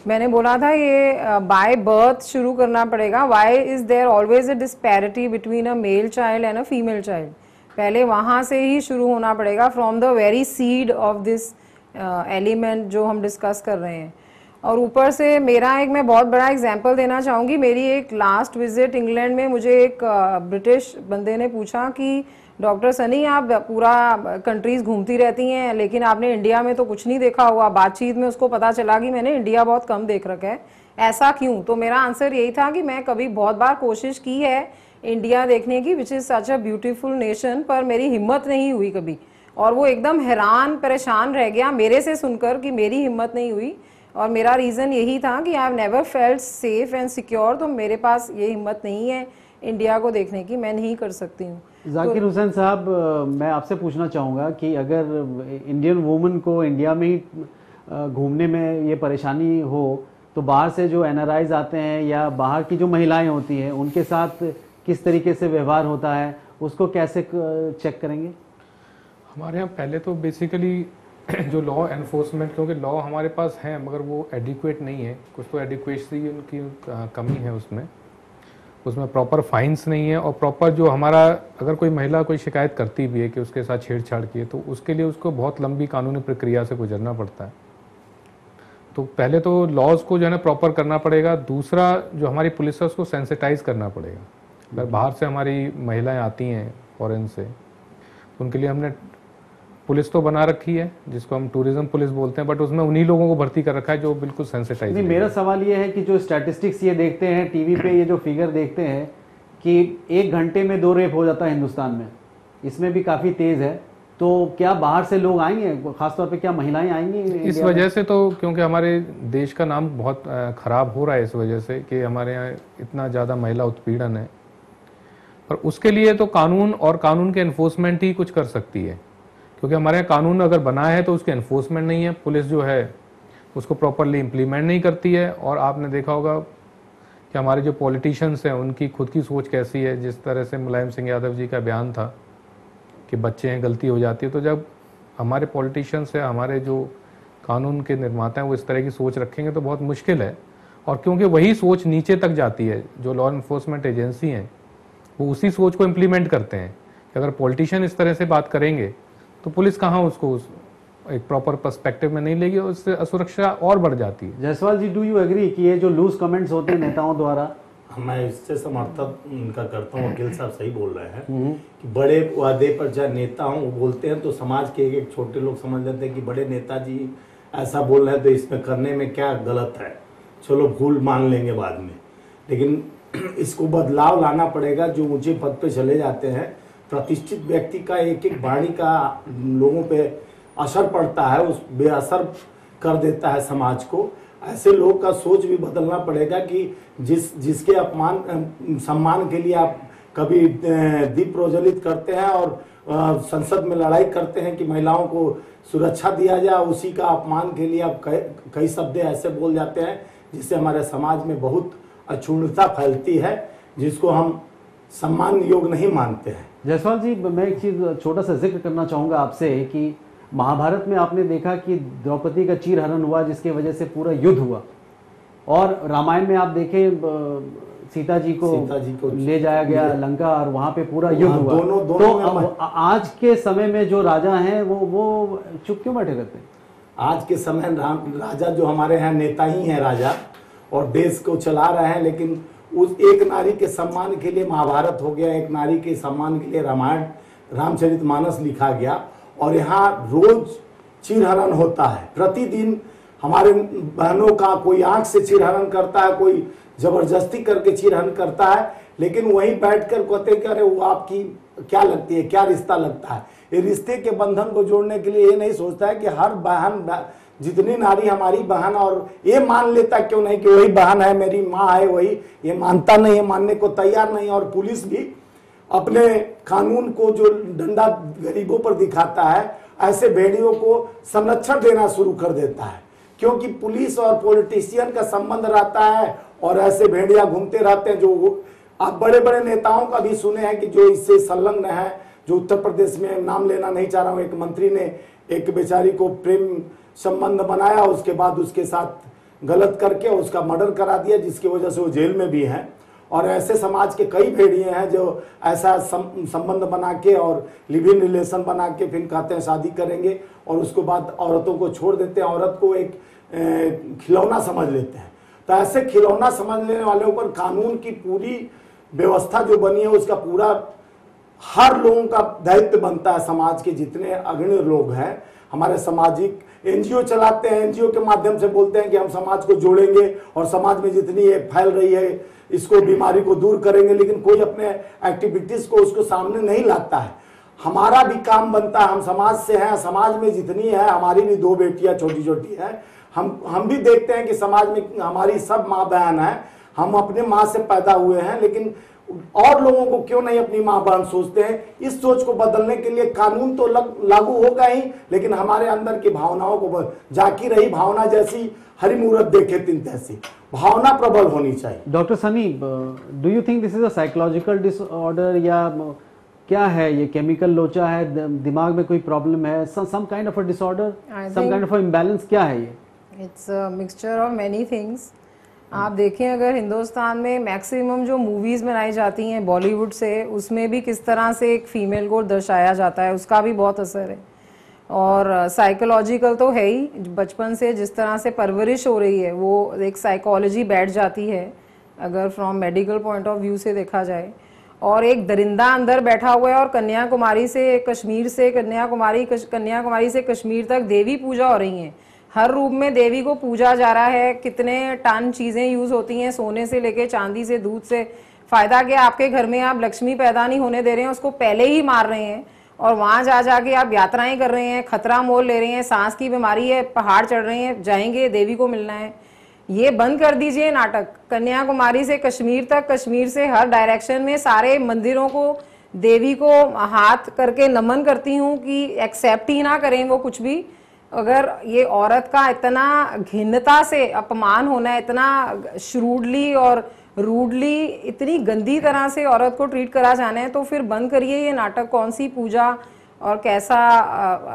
मैंने बोला था ये बाय बर्थ शुरू करना पड़ेगा। Why is there always a disparity between a male child and a female child? पहले वहाँ से ही शुरू होना पड़ेगा, from the very seed of this element जो हम डिस्कस कर रहे हैं। और ऊपर से मेरा एक, मैं बहुत बड़ा एग्जांपल देना चाहूँगी। मेरी एक लास्ट विजिट इंग्लैंड में मुझे एक ब्रिटिश बंदे ने पूछा कि डॉक्टर सनी आप पूरा कंट्रीज घूमती रहती हैं लेकिन आपने इंडिया में तो कुछ नहीं देखा हुआ। बातचीत में उसको पता चला कि मैंने इंडिया बहुत कम देख रखा है, ऐसा क्यों? तो मेरा आंसर यही था कि मैं कभी बहुत बार कोशिश की है इंडिया देखने की, which is such a beautiful nation, पर मेरी हिम्मत नहीं हुई कभी। और वो एकदम हैरान परेशान रह गया मेरे से सुनकर कि मेरी हिम्मत नहीं हुई। और मेरा रीज़न यही था कि I have never felt safe and secure, तो मेरे पास ये हिम्मत नहीं है इंडिया को देखने की, मैं नहीं कर सकती हूँ। जाकिर हुसैन साहब, मैं आपसे पूछना चाहूँगा कि अगर इंडियन वुमन को इंडिया में ही घूमने में ये परेशानी हो तो बाहर से जो NRIs आते हैं या बाहर की जो महिलाएं होती हैं उनके साथ किस तरीके से व्यवहार होता है, उसको कैसे चेक करेंगे? हमारे यहाँ पहले तो बेसिकली जो लॉ एनफोर्समेंट, क्योंकि लॉ हमारे पास है मगर वो एडिक्वेट नहीं है, कुछ तो एडिक्वेसी उनकी कमी है उसमें प्रॉपर फाइन्स नहीं है। और प्रॉपर जो हमारा, अगर कोई महिला कोई शिकायत करती भी है कि उसके साथ छेड़छाड़ की है तो उसके लिए उसको बहुत लंबी कानूनी प्रक्रिया से गुजरना पड़ता है। तो पहले तो लॉज को जो है ना प्रॉपर करना पड़ेगा। दूसरा, जो हमारी पुलिस है उसको सेंसिटाइज करना पड़ेगा। अगर बाहर से हमारी महिलाएं आती हैं फॉरेन से, तो उनके लिए हमने पुलिस तो बना रखी है जिसको हम टूरिज्म पुलिस बोलते हैं, बट उसमें उन्हीं लोगों को भर्ती कर रखा है जो बिल्कुल सेंसिटाइज। नहीं, मेरा सवाल ये है कि जो स्टैटिस्टिक्स ये देखते हैं टीवी पे, ये जो फिगर देखते हैं कि 1 घंटे में 2 रेप हो जाता है हिंदुस्तान में, इसमें भी काफ़ी तेज़ है, तो क्या बाहर से लोग आएंगे, खासतौर पे क्या महिलाएं आएंगी इस वजह से? तो क्योंकि हमारे देश का नाम बहुत ख़राब हो रहा है इस वजह से कि हमारे यहाँ इतना ज़्यादा महिला उत्पीड़न है। पर उसके लिए तो कानून और कानून के एनफोर्समेंट ही कुछ कर सकती है, क्योंकि हमारे यहाँ कानून अगर बना है तो उसके एनफोर्समेंट नहीं है, पुलिस जो है उसको प्रॉपरली इम्प्लीमेंट नहीं करती है। और आपने देखा होगा कि हमारे जो पॉलिटिशियंस हैं उनकी खुद की सोच कैसी है। जिस तरह से मुलायम सिंह यादव जी का बयान था कि बच्चे हैं, गलती हो जाती है, तो जब हमारे पॉलिटिशियंस हैं, हमारे जो कानून के निर्माता हैं वो इस तरह की सोच रखेंगे तो बहुत मुश्किल है। और क्योंकि वही सोच नीचे तक जाती है, जो लॉ इन्फोर्समेंट एजेंसी हैं वो उसी सोच को इम्प्लीमेंट करते हैं कि अगर पॉलिटिशियन इस तरह से बात करेंगे तो पुलिस कहाँ उसको एक प्रॉपर पर्सपेक्टिव में नहीं लेगी और उससे असुरक्षा और बढ़ जाती है। जायसवाल जी, डू यू एग्री कि ये जो लूज कमेंट्स होते हैं नेताओं द्वारा? मैं इससे समर्थन उनका करता हूँ। वकील साहब सही बोल रहे हैं कि बड़े वादे पर जब नेता हों वो बोलते हैं तो समाज के एक छोटे लोग समझ लेते हैं कि बड़े नेताजी ऐसा बोल रहे हैं तो इसमें करने में क्या गलत है, चलो भूल मान लेंगे बाद में। लेकिन इसको बदलाव लाना पड़ेगा। जो ऊंचे पद पे चले जाते हैं, प्रतिष्ठित व्यक्ति का एक एक वाणी का लोगों पे असर पड़ता है, उस बेअसर कर देता है समाज को। ऐसे लोग का सोच भी बदलना पड़ेगा कि जिसके अपमान सम्मान के लिए आप कभी दीप प्रज्वलित करते हैं और संसद में लड़ाई करते हैं कि महिलाओं को सुरक्षा दिया जाए, उसी का अपमान के लिए आप कई शब्द ऐसे बोल जाते हैं जिससे हमारे समाज में बहुत अक्षुण्णता फैलती है, जिसको हम सम्मान योग नहीं मानते हैं। जायसवाल जी, मैं एक चीज़ छोटा सा जिक्र करना चाहूँगा आपसे कि महाभारत में आपने देखा कि द्रौपदी का चीरहरण हुआ जिसकी वजह से पूरा युद्ध हुआ, और रामायण में आप देखें सीता जी को ले जाया गया लंका और वहाँ पे पूरा युद्ध हुआ। दोनों तो आज के समय में जो राजा हैं वो चुप क्यों बैठे रहते हैं? आज के समय राजा जो हमारे यहाँ नेता ही हैं राजा, और देश को चला रहे हैं, लेकिन उस एक नारी के सम्मान के लिए महाभारत हो गया, एक नारी के सम्मान के लिए रामायण रामचरितमानस लिखा गया, और यहाँ रोज चीरहरण होता है। प्रतिदिन हमारे बहनों का कोई आंख से चीरहरण करता है, कोई जबरदस्ती करके चीरहरण करता है, लेकिन वहीं बैठकर कहते हैं कि अरे वो आपकी क्या लगती है, क्या रिश्ता लगता है। ये रिश्ते के बंधन को जोड़ने के लिए ये नहीं सोचता है कि हर बहन, जितनी नारी हमारी बहन, और ये मान लेता क्यों नहीं कि वही बहन है, मेरी माँ है वही, ये मानता नहीं है, मानने को तैयार नहीं। और पुलिस भी अपने कानून को जो डंडा गरीबों पर दिखाता है, ऐसे भेड़ियों को संरक्षण देना शुरू कर देता है, क्योंकि पुलिस और पॉलिटिशियन का संबंध रहता है और ऐसे भेड़िया घूमते रहते हैं। जो आप बड़े बड़े नेताओं का भी सुने हैं कि जो इससे संलग्न है, जो उत्तर प्रदेश में नाम लेना नहीं चाह रहा हूँ, एक मंत्री ने एक बेचारी को प्रेम संबंध बनाया, उसके बाद उसके साथ गलत करके उसका मर्डर करा दिया, जिसकी वजह से वो जेल में भी हैं। और ऐसे समाज के कई भेड़िए हैं जो ऐसा संबंध बना के और लिव इन रिलेशन बना के फिर कहते हैं शादी करेंगे, और उसके बाद औरतों को छोड़ देते हैं, औरत को एक खिलौना समझ लेते हैं। तो ऐसे खिलौना समझ लेने वाले ऊपर कानून की पूरी व्यवस्था जो बनी है उसका पूरा हर लोगों का दायित्व बनता है। समाज के जितने अग्रणी लोग हैं, हमारे सामाजिक एनजीओ चलाते हैं, एनजीओ के माध्यम से बोलते हैं कि हम समाज को जोड़ेंगे और समाज में जितनी ये फैल रही है इसको बीमारी को दूर करेंगे, लेकिन कोई अपने एक्टिविटीज को उसको सामने नहीं लाता है। हमारा भी काम बनता है, हम समाज से हैं, समाज में जितनी है, हमारी भी 2 बेटियां छोटी छोटी हैं, हम भी देखते हैं कि समाज में हमारी सब माँ बहन है, हम अपने माँ से पैदा हुए हैं, लेकिन और लोगों को क्यों नहीं अपनी माँ बहन सोचते हैं। इस सोच को बदलने के लिए कानून तो लागू होगा ही, लेकिन हमारे अंदर की भावनाओं को जाकी रही भावना जैसी हरी मूरत देखे तिन तैसी भावना प्रबल होनी चाहिए। Doctor Sunny, do you think this is a psychological disorder या क्या है ये? केमिकल लोचा है, दिमाग में कोई प्रॉब्लम है, some kind of a disorder, some kind of a imbalance, क्या है ये? It's a mixture of many things. आप देखें अगर हिंदुस्तान में मैक्सिमम जो मूवीज़ बनाई जाती हैं बॉलीवुड से, उसमें भी किस तरह से एक फीमेल को दर्शाया जाता है, उसका भी बहुत असर है। और साइकोलॉजिकल तो है ही, बचपन से जिस तरह से परवरिश हो रही है वो एक साइकोलॉजी बैठ जाती है अगर from medical point of view से देखा जाए। और एक दरिंदा अंदर बैठा हुआ है, और कन्याकुमारी से कश्मीर तक देवी पूजा हो रही है, हर रूप में देवी को पूजा जा रहा है। कितने टन चीज़ें यूज़ होती हैं, सोने से लेके चांदी से, दूध से। फ़ायदा क्या, आपके घर में आप लक्ष्मी पैदा नहीं होने दे रहे हैं, उसको पहले ही मार रहे हैं, और वहाँ जा जाके आप यात्राएं कर रहे हैं, खतरा मोल ले रहे हैं, सांस की बीमारी है, पहाड़ चढ़ रहे हैं, जाएंगे देवी को मिलना है। ये बंद कर दीजिए नाटक। कन्याकुमारी से कश्मीर तक, कश्मीर से हर डायरेक्शन में सारे मंदिरों को देवी को हाथ करके नमन करती हूँ कि एक्सेप्ट ही ना करें वो कुछ भी। अगर ये औरत का इतना घिन्नता से अपमान होना है, इतना श्रूडली और रूडली, इतनी गंदी तरह से औरत को ट्रीट करा जाना है, तो फिर बंद करिए ये नाटक। कौन सी पूजा और कैसा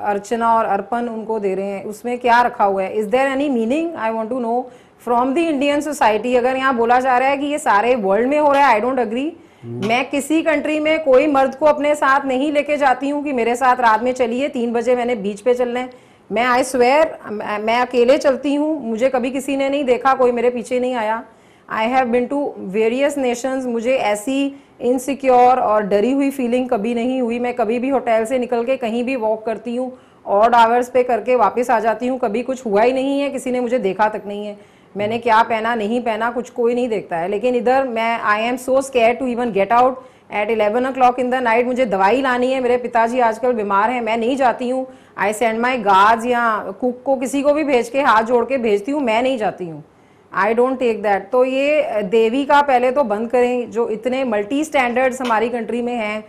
अर्चना और अर्पण उनको दे रहे हैं, उसमें क्या रखा हुआ है? Is there any meaning? I want to know from the Indian society. अगर यहाँ बोला जा रहा है कि ये सारे वर्ल्ड में हो रहा है, आई डोंट अग्री। मैं किसी कंट्री में कोई मर्द को अपने साथ नहीं लेके जाती हूँ कि मेरे साथ रात में चलिए 3 बजे मैंने बीच पे चलना है। मैं आई स्वेयर मैं अकेले चलती हूँ, मुझे कभी किसी ने नहीं देखा, कोई मेरे पीछे नहीं आया। I have been to various nations, मुझे ऐसी इनसिक्योर और डरी हुई फीलिंग कभी नहीं हुई। मैं कभी भी होटल से निकल के कहीं भी वॉक करती हूँ, ऑड आवर्स पे करके वापस आ जाती हूँ, कभी कुछ हुआ ही नहीं है, किसी ने मुझे देखा तक नहीं है। मैंने क्या पहना नहीं पहना कुछ कोई नहीं देखता है। लेकिन इधर मैं I am so scared to even get out at 11 o'clock in the night. मुझे दवाई लानी है, मेरे पिताजी आजकल बीमार हैं, मैं नहीं जाती हूँ। आई सेंड माई गार्ड्स या कुक को, किसी को भी भेज के हाथ जोड़ के भेजती हूँ, मैं नहीं जाती हूँ। I don't take that. तो ये देवी का पहले तो बंद करें, जो इतने मल्टी स्टैंडर्ड्स हमारी कंट्री में हैं,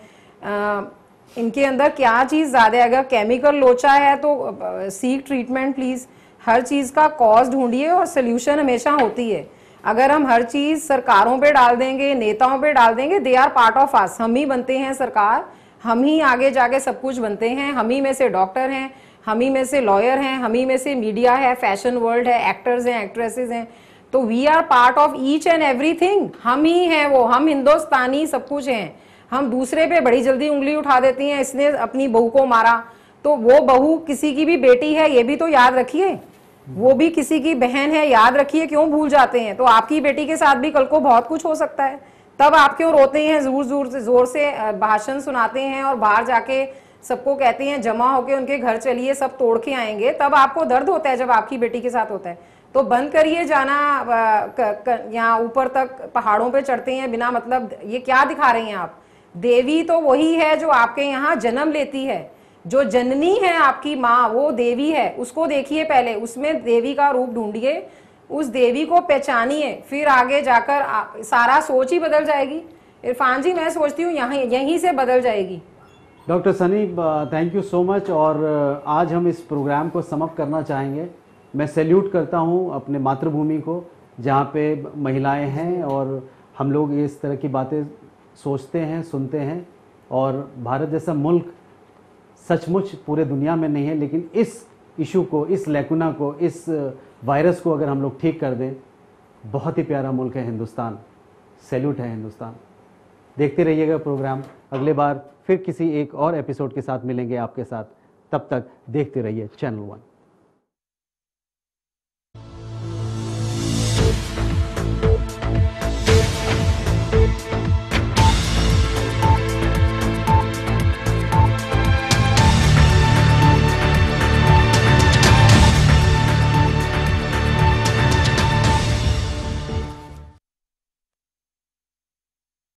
इनके अंदर क्या चीज़ ज़्यादा है। अगर केमिकल लोचा है तो सीक ट्रीटमेंट प्लीज़। हर चीज़ का कॉज ढूंढिए और सोल्यूशन हमेशा होती है। अगर हम हर चीज़ सरकारों पे डाल देंगे, नेताओं पे डाल देंगे, they are part of us. हम ही बनते हैं सरकार, हम ही आगे जाके सब कुछ बनते हैं। हम ही में से डॉक्टर हैं, हम ही में से लॉयर हैं, हम ही में से मीडिया है, फैशन वर्ल्ड है, एक्टर्स हैं, एक्ट्रेसेस हैं। तो we are part of each and everything. हम ही हैं वो, हम हिंदुस्तानी सब कुछ हैं। हम दूसरे पे बड़ी जल्दी उंगली उठा देती हैं, इसने अपनी बहू को मारा, तो वो बहू किसी की भी बेटी है, ये भी तो याद रखिए। वो भी किसी की बहन है, याद रखिए। क्यों भूल जाते हैं? तो आपकी बेटी के साथ भी कल को बहुत कुछ हो सकता है। तब आप क्यों रोते हैं, जोर से भाषण सुनाते हैं और बाहर जाके सबको कहते हैं जमा होके उनके घर चलिए, सब तोड़ के आएंगे। तब आपको दर्द होता है जब आपकी बेटी के साथ होता है। तो बंद करिए जाना यहाँ ऊपर तक, पहाड़ों पे चढ़ते हैं बिना मतलब। ये क्या दिखा रही हैं आप? देवी तो वही है जो आपके यहाँ जन्म लेती है, जो जननी है आपकी माँ, वो देवी है। उसको देखिए पहले, उसमें देवी का रूप ढूंढिए, उस देवी को पहचानिए, फिर आगे जाकर सारा सोच ही बदल जाएगी। इरफान जी, मैं सोचती हूँ यहीं से बदल जाएगी। Doctor Sunny, thank you so much. और आज हम इस प्रोग्राम को समाप्त करना चाहेंगे। मैं सैल्यूट करता हूँ अपने मातृभूमि को, जहाँ पे महिलाएं हैं और हम लोग इस तरह की बातें सोचते हैं, सुनते हैं। और भारत जैसा मुल्क सचमुच पूरे दुनिया में नहीं है, लेकिन इस इशू को, इस लैकुना को, इस वायरस को अगर हम लोग ठीक कर दें, बहुत ही प्यारा मुल्क है हिंदुस्तान। सैल्यूट है हिंदुस्तान। देखते रहिएगा प्रोग्राम। अगले बार फिर किसी एक और एपिसोड के साथ मिलेंगे आपके साथ। तब तक देखते रहिए चैनल 1।